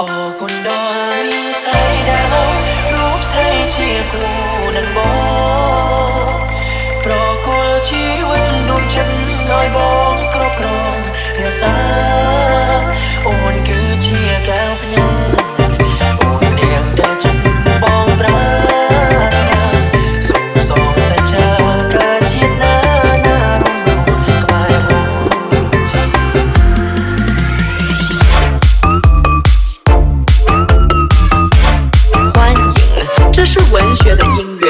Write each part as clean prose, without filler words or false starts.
អរគុណដល់មានស្រីដែលរូបស្រីជាគូនឹងបងប្រគល់ជីវិតដួងចិត្តឲ្យបងគ្រប់គ្រងរក្សាអូនគឺជាកែវភ្នែកអូននាងដែលចិត្តបងប្រាថ្នាសុខសងសច្ចាកើតជាតិណាណារំលងក្បែរអូន欢迎，这是文学的音乐。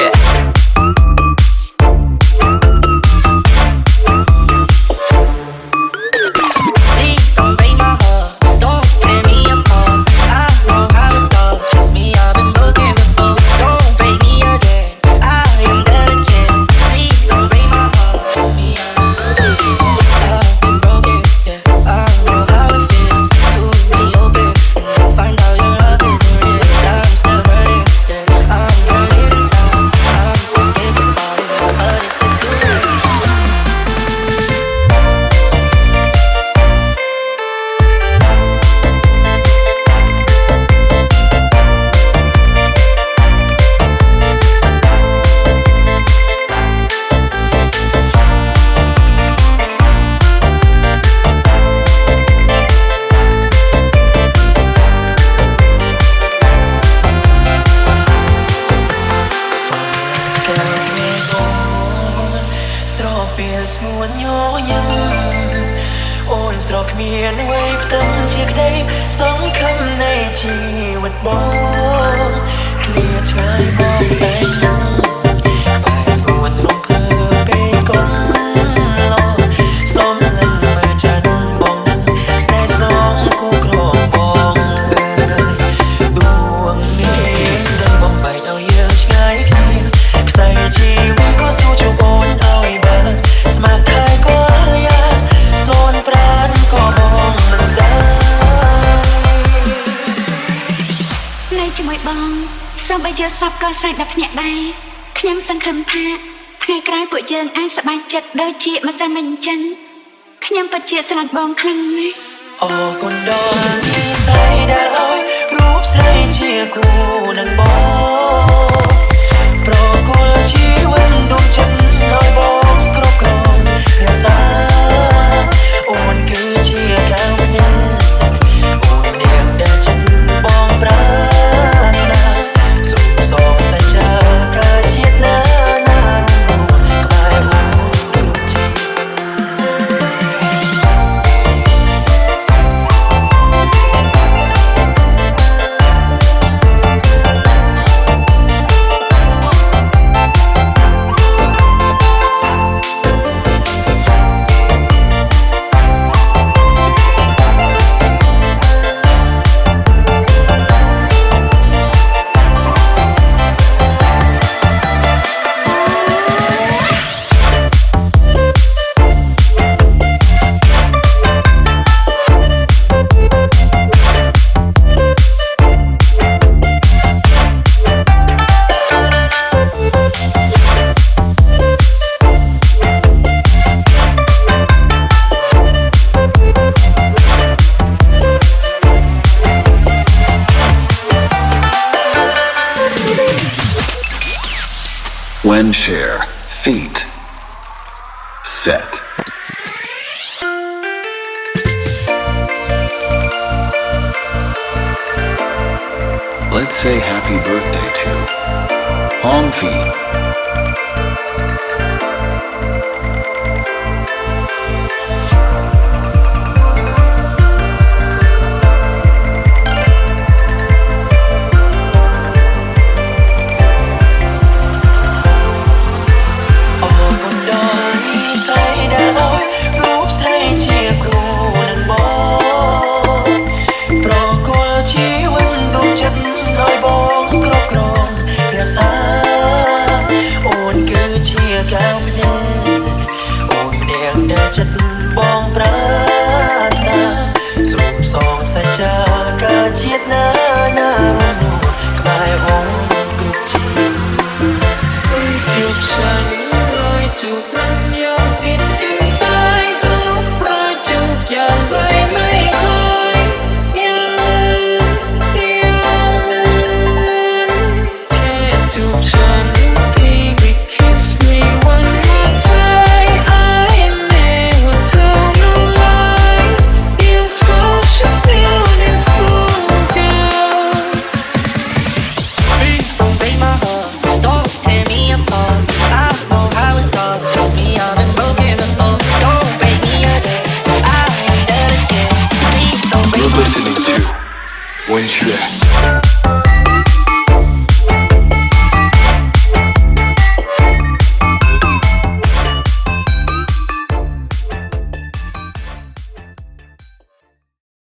ពេលស្ងួនញញឹមអូនស្រកគ្មានអ្វីផ្ទឹមជាក្តីសង្ឃឹមនៃជីវិតបងឃ្លាឆ្ងាយមកតែនឹងក្បែរស្ងួនរំភើពេលកូនឡោសុំលឹងមើលចានបងនឹងស្នេហ៍ស្នងគូក្របងអើយដួងនេះដែលបំបែកឲ្យយើងឆ្ងាយគ្នាខ្សែជីវិតក៏สู้ជួបអូនឲ្យបានស្មារតីក៏យ៉ាងសូនប្រានក៏បងមិនស្ដាយនៅជាមួយបងសូម្បីជាសពក៏សាច់ដល់ភ្នាក់ដែរខ្ញុំសង្ឃឹមថាថ្ងៃក្រោយពួកយើងអាចសប្បាយចិត្តដូចជាម្សិលមិញអញ្ចឹងខ្ញុំពិតជាស្រឡាញ់បងខ្លាំងណាស់អរគុណដល់មានស្រីដែលឲ្យរូបស្រីជាគូនឹងបងប្រគល់ជីវិតដួងចិត្តឲ្យបងគ្រប់គ្រងរក្សាអូនគឺជាកែវភ្នែកអូននាងដែលចិត្តបងប្រាថ្នាសុខសងសច្ចាកើតជាតិណាណារំលងក្បែរអូនគ្រប់ជីវិតWindshare feet set. Let's say happy birthday to Hong Fei.